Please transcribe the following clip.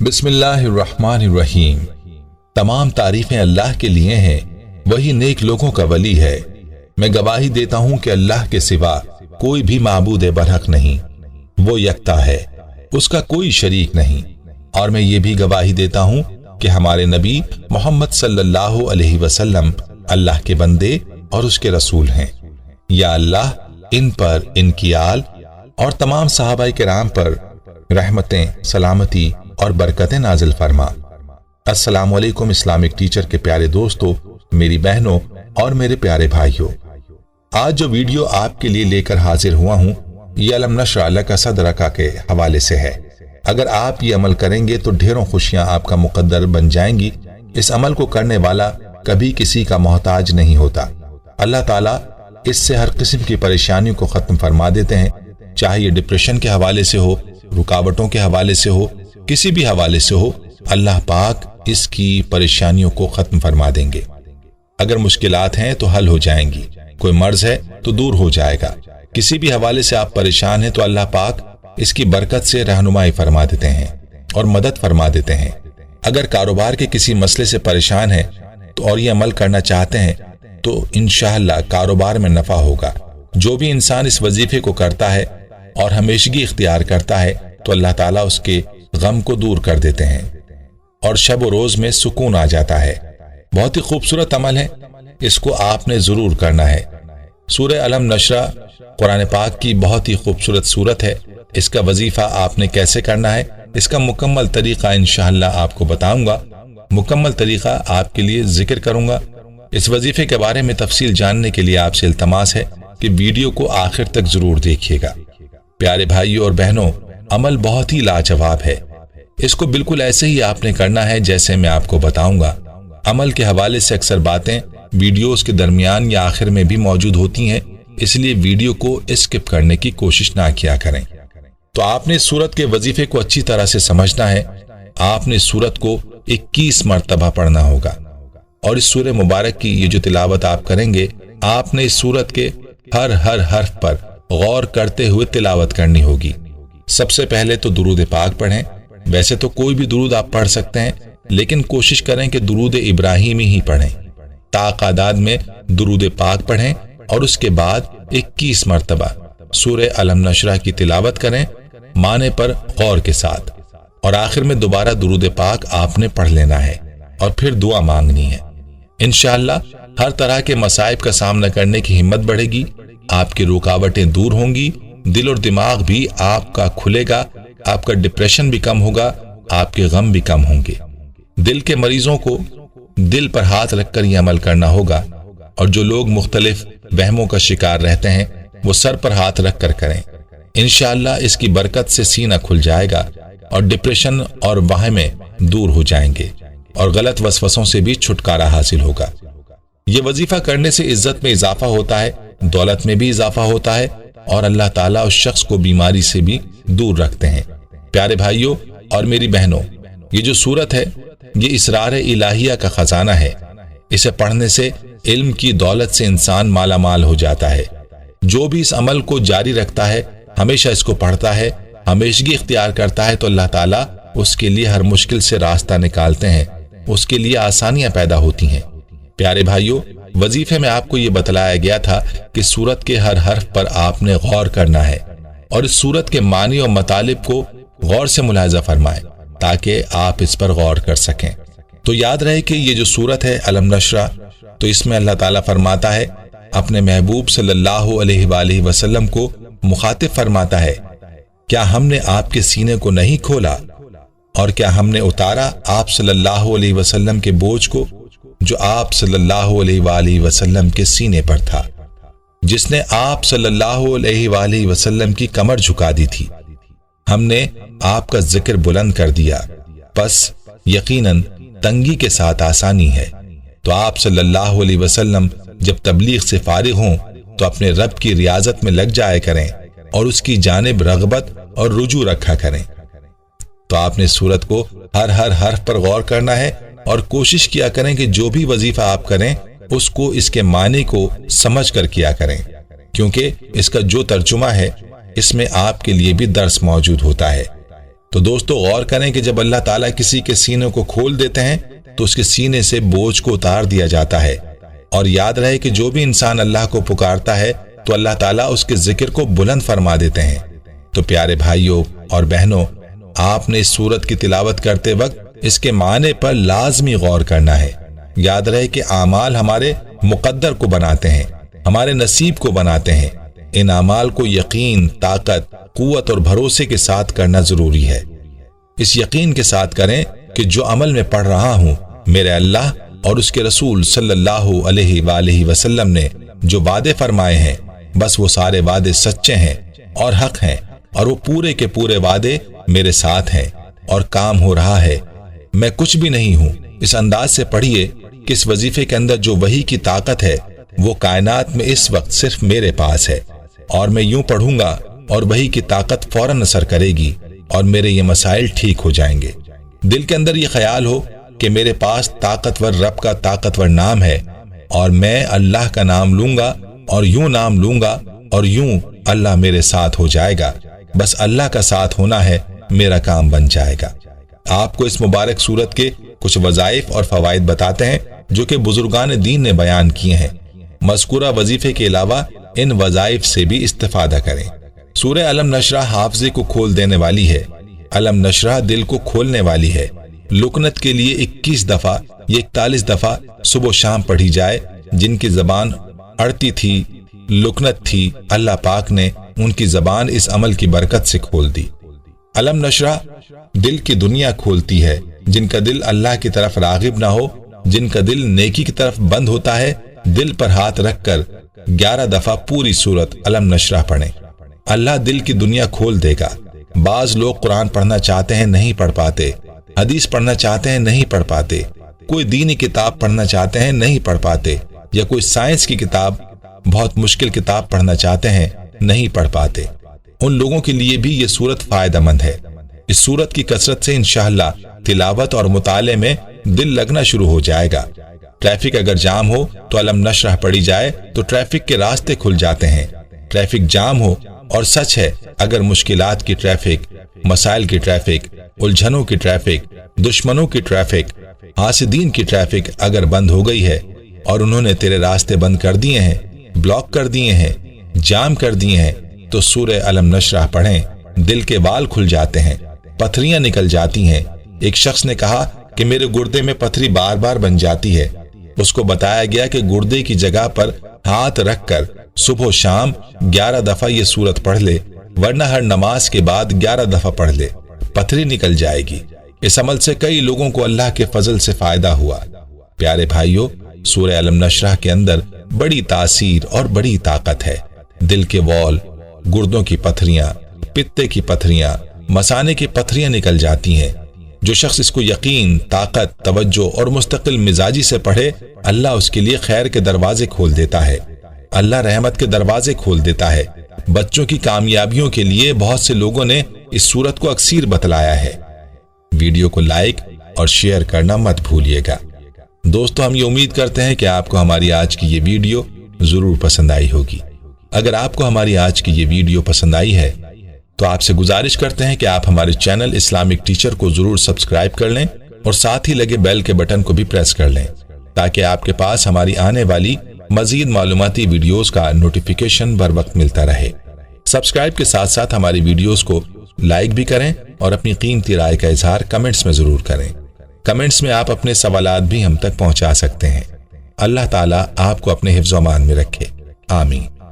बिस्मिल्लाहिर्रहमानिर्रहीम। तमाम तारीफें अल्लाह के लिए हैं, वही नेक लोगों का वली है। मैं गवाही देता हूं कि अल्लाह के सिवा कोई भी माबूद बरहक नहीं, वो यकता है, उसका कोई शरीक नहीं। और मैं ये भी गवाही देता हूं कि हमारे नबी मोहम्मद सल्लल्लाहु अलैहि वसल्लम अल्लाह के बंदे और उसके रसूल हैं। या अल्लाह इन पर, इनकी आल और तमाम सहाबाए किराम पर रहमतें, सलामती और बरकतें नाजिल फरमा। अस्सलामु अलैकुम इस्लामिक टीचर के प्यारे दोस्तों, मेरी बहनों और मेरे प्यारे भाइयों, आज जो वीडियो आपके लिए लेकर हाजिर हुआ हूं, ये अलम नशरा लका सदरका के हवाले से है। अगर आप ये अमल करेंगे तो ढेरों खुशियां आपका मुकद्दर बन जाएंगी। इस अमल को करने वाला कभी किसी का मोहताज नहीं होता। अल्लाह ताला इससे हर किस्म की परेशानियों को खत्म फरमा देते हैं, चाहे ये डिप्रेशन के हवाले से हो, रुकावटों के हवाले से हो, किसी भी हवाले से हो, अल्लाह पाक इसकी परेशानियों को खत्म फरमा देंगे। अगर मुश्किलात हैं तो हल हो जाएंगी, कोई मर्ज है तो दूर हो जाएगा, किसी भी हवाले से आप परेशान हैं तो अल्लाह पाक इसकी बरकत से रहनुमाई फरमा देते हैं और मदद फरमा देते हैं। अगर कारोबार के किसी मसले से परेशान है तो और ये अमल करना चाहते हैं तो इंशाअल्लाह कारोबार में नफा होगा। जो भी इंसान इस वजीफे को करता है और हमेशगी इख्तियार करता है तो अल्लाह ताला उसके गम को दूर कर देते हैं और शब व रोज में सुकून आ जाता है। बहुत ही खूबसूरत अमल है, इसको आपने जरूर करना है। सूरह अलम नशरा कुरान पाक की बहुत ही खूबसूरत सूरत है। इसका वजीफा आपने कैसे करना है, इसका मुकम्मल तरीका इंशाअल्लाह आपको बताऊंगा, मुकम्मल तरीका आपके लिए जिक्र करूंगा। इस वजीफे के बारे में तफसील जानने के लिए आपसे इल्तमास है कि वीडियो को आखिर तक जरूर देखिएगा। प्यारे भाइयों और बहनों, अमल बहुत ही लाजवाब है। इसको बिल्कुल ऐसे ही आपने करना है जैसे मैं आपको बताऊंगा। अमल के हवाले से अक्सर बातें वीडियोस के दरमियान या आखिर में भी मौजूद होती हैं, इसलिए वीडियो को स्किप करने की कोशिश ना किया करें। तो आपने इस सूरत के वजीफे को अच्छी तरह से समझना है। आपने इस सूरत को 21 मरतबा पढ़ना होगा और इस सूरह मुबारक की ये जो तिलावत आप करेंगे, आपने इस सूरत के हर हर्फ पर गौर करते हुए तिलावत करनी होगी। सबसे पहले तो दुरूद पाक पढ़ें। वैसे तो कोई भी दुरूद आप पढ़ सकते हैं, लेकिन कोशिश करें कि दुरूद इब्राहिमी ही पढ़ें। ताक़ादाद में दुरूद पाक पढ़ें और उसके बाद 21 मरतबा सूरह अलम नशरा की तिलावत करें, माने पर गौर के साथ, और आखिर में दोबारा दुरूद पाक आपने पढ़ लेना है और फिर दुआ मांगनी है। इंशाअल्लाह हर तरह के मसाइब का सामना करने की हिम्मत बढ़ेगी, आपकी रुकावटें दूर होंगी, दिल और दिमाग भी आपका खुलेगा, आपका डिप्रेशन भी कम होगा, आपके गम भी कम होंगे। दिल के मरीजों को दिल पर हाथ रखकर यह अमल करना होगा, और जो लोग मुख्तलिफ वहमों का शिकार रहते हैं वो सर पर हाथ रख कर करें। इंशाअल्लाह इसकी बरकत से सीना खुल जाएगा और डिप्रेशन और वहमें दूर हो जाएंगे और गलत वसवसों से भी छुटकारा हासिल होगा। ये वजीफा करने से इज्जत में इजाफा होता है, दौलत में भी इजाफा होता है और अल्लाह ताला उस शख्स को बीमारी से भी दूर रखते हैं। प्यारे भाइयों और मेरी बहनों, ये जो सूरत है ये इसरार इलाहिया का खजाना है। इसे पढ़ने से इल्म की दौलत से इंसान माला माल हो जाता है। जो भी इस अमल को जारी रखता है, हमेशा इसको पढ़ता है, हमेशगी इख्तियार करता है, तो अल्लाह ताला उसके लिए हर मुश्किल से रास्ता निकालते हैं, उसके लिए आसानियां पैदा होती हैं। प्यारे भाइयों, वजीफे में आपको ये बतलाया गया था कि सूरत के हर हर्फ पर आपने गौर करना है और इस सूरत के मानी और मतालिब को गौर से मुलाहिजा फरमाएं ताकि आप इस पर गौर कर सकें। तो याद रहे कि ये जो सूरत है अलम नशरा, तो इसमें अल्लाह ताला फरमाता है, अपने महबूब सल्लल्लाहु अलैहि वसल्लम को मुखातिब फरमाता है, क्या हमने आपके सीने को नहीं खोला और क्या हमने उतारा आप सल्लल्लाहु अलैहि वसल्लम के बोझ को जो आप सल्लल्लाहु अलैहि वसल्लम के सीने पर था, जिसने आप सल्लल्लाहु अलैहि वसल्लम की कमर झुका दी थी। हमने आपका जिक्र बुलंद कर दिया, बस यकीनन तंगी के साथ आसानी है। तो आप सल्लल्लाहु अलैहि वसल्लम जब तबलीग से फारिग हों तो अपने रब की रियाजत में लग जाया करें और उसकी जानिब रगबत और रुजू रखा करें। तो आपने सूरत को हर हर्फ पर गौर करना है और कोशिश किया करें कि जो भी वजीफा आप करें उसको इसके मानी को समझ कर किया करें, क्योंकि इसका जो तर्जुमा है इसमें आपके लिए भी दर्स मौजूद होता है। تو دوستو غور کریں کہ جب اللہ تعالیٰ کسی کے سینے کو کھول دیتے ہیں تو اس کے سینے سے بوجھ کو اتار دیا جاتا ہے، اور یاد رہے کہ جو بھی انسان اللہ کو پکارتا ہے تو اللہ تعالیٰ اس کے ذکر کو بلند فرما دیتے ہیں۔ تو پیارے بھائیوں اور بہنوں، آپ نے اس سورت کی تلاوت کرتے وقت اس کے معنی پر لازمی غور کرنا ہے۔ یاد رہے کہ اعمال ہمارے مقدر کو بناتے ہیں، ہمارے نصیب کو بناتے ہیں۔ ان اعمال کو یقین، طاقت، قوت اور بھروسے کے ساتھ کرنا ضروری ہے۔ اس یقین کے ساتھ کریں کہ جو عمل میں پڑھ رہا ہوں، میرے اللہ اور اس کے رسول صلی اللہ علیہ وآلہ وسلم نے جو وعدے فرمائے ہیں، بس وہ سارے وعدے سچے ہیں اور حق ہیں، اور وہ پورے کے پورے وعدے میرے ساتھ ہیں اور کام ہو رہا ہے، میں کچھ بھی نہیں ہوں۔ اس انداز سے پڑھیے کہ اس وظیفے کے اندر جو وحی کی طاقت ہے وہ کائنات میں اس وقت صرف میرے پاس ہے، اور میں یوں پڑھوں گا اور وحی کی طاقت فوراً اثر کرے گی اور میرے یہ مسائل ٹھیک ہو جائیں گے۔ دل کے اندر یہ خیال ہو کہ میرے پاس طاقتور رب کا طاقتور نام ہے، اور میں اللہ کا نام لوں گا اور یوں نام لوں گا اور یوں اللہ میرے ساتھ ہو جائے گا، بس اللہ کا ساتھ ہونا ہے، میرا کام بن جائے گا۔ آپ کو اس مبارک سورت کے کچھ وظائف اور فوائد بتاتے ہیں جو کہ بزرگان دین نے بیان کیے ہیں۔ مذکورہ وظیفے کے علاوہ ان وظائف سے بھی استفادہ کریں۔ سورہ علم نشرح حافظے کو کھول دینے والی ہے، علم نشرح دل کو کھولنے والی ہے۔ لکنت کے لیے 21 دفعہ یا 41 دفعہ صبح و شام پڑھی جائے۔ جن کی زبان اڑتی تھی، لکنت تھی، اللہ پاک نے ان کی زبان اس عمل کی برکت سے کھول دی۔ علم نشرح دل کی دنیا کھولتی ہے۔ جن کا دل اللہ کی طرف راغب نہ ہو، جن کا دل نیکی کی طرف بند ہوتا ہے، دل پر ہاتھ رکھ کر 11 دفعہ پوری سورت علم نشرح پڑھیں، اللہ دل کی دنیا کھول دے گا۔ بعض لوگ قرآن پڑھنا چاہتے ہیں، نہیں پڑھ پاتے، حدیث پڑھنا چاہتے ہیں، نہیں پڑھ پاتے، کوئی دینی کتاب پڑھنا چاہتے ہیں، نہیں پڑھ پاتے، یا کوئی سائنس کی کتاب، بہت مشکل کتاب پڑھنا چاہتے ہیں، نہیں پڑھ پاتے۔ ان لوگوں کے لیے بھی یہ سورت فائدہ مند ہے۔ اس سورت کی کثرت سے انشاءاللہ تلاوت اور مطالعے میں دل لگنا شروع ہو جائے گا۔ ٹریفک اگر جام ہو تو علم نشرح پڑھی جائے تو ٹریفک کے راستے کھل جاتے ہیں۔ ٹریفک جام ہو، اور سچ ہے اگر مشکلات کی ٹریفک، مسائل کی ٹریفک، الجھنوں کی ٹریفک، دشمنوں کی ٹریفک، حاسدین کی ٹریفک اگر بند ہو گئی ہے اور انہوں نے تیرے راستے بند کر دیے ہیں، بلاک کر دیے ہیں، جام کر دیے ہیں، تو سورہ علم نشرح پڑھیں، دل کے وال کھل جاتے ہیں، پتھریاں نکل جاتی ہیں۔ ایک شخص نے کہا کہ میرے گردے میں پتھری بار بار بن جاتی ہے۔ اس کو بتایا گیا کہ گردے کی جگہ پر ہاتھ رکھ کر صبح و شام 11 دفعہ یہ سورت پڑھ لے، ورنہ ہر نماز کے بعد 11 دفعہ پڑھ لے، پتھری نکل جائے گی۔ اس عمل سے کئی لوگوں کو اللہ کے فضل سے فائدہ ہوا۔ پیارے بھائیوں، سورہ علم نشرح کے اندر بڑی تاثیر اور بڑی طاقت ہے۔ دل کے وال، گردوں کی پتھریاں، پتے کی پتھریاں، مثانے کی پتھریاں نکل جاتی ہیں۔ جو شخص اس کو یقین، طاقت، توجہ اور مستقل مزاجی سے پڑھے، اللہ اس کے لیے خیر کے دروازے کھول دیتا ہے، اللہ رحمت کے دروازے کھول دیتا ہے۔ بچوں کی کامیابیوں کے لیے بہت سے لوگوں نے اس سورت کو اکثیر بتلایا ہے۔ ویڈیو کو لائک اور شیئر کرنا مت بھولیے گا۔ دوستو، ہم یہ امید کرتے ہیں کہ آپ کو ہماری آج کی یہ ویڈیو ضرور پسند آئی ہوگی۔ اگر آپ کو ہماری آج کی یہ ویڈیو پسند آئی ہے تو آپ سے گزارش کرتے ہیں کہ آپ ہمارے چینل اسلامک ٹیچر کو ضرور سبسکرائب کر لیں اور ساتھ ہی لگے بیل کے بٹن کو بھی پریس کر لیں تاکہ آپ کے پاس ہماری آنے والی مزید معلوماتی ویڈیوز کا نوٹیفیکیشن بر وقت ملتا رہے۔ سبسکرائب کے ساتھ ساتھ ہماری ویڈیوز کو لائک بھی کریں اور اپنی قیمتی رائے کا اظہار کمنٹس میں ضرور کریں۔ کمنٹس میں آپ اپنے سوالات بھی ہم تک پہنچا سکتے ہیں۔ اللہ تعالیٰ آپ کو اپنے حفظ و امان میں رکھے، آمین۔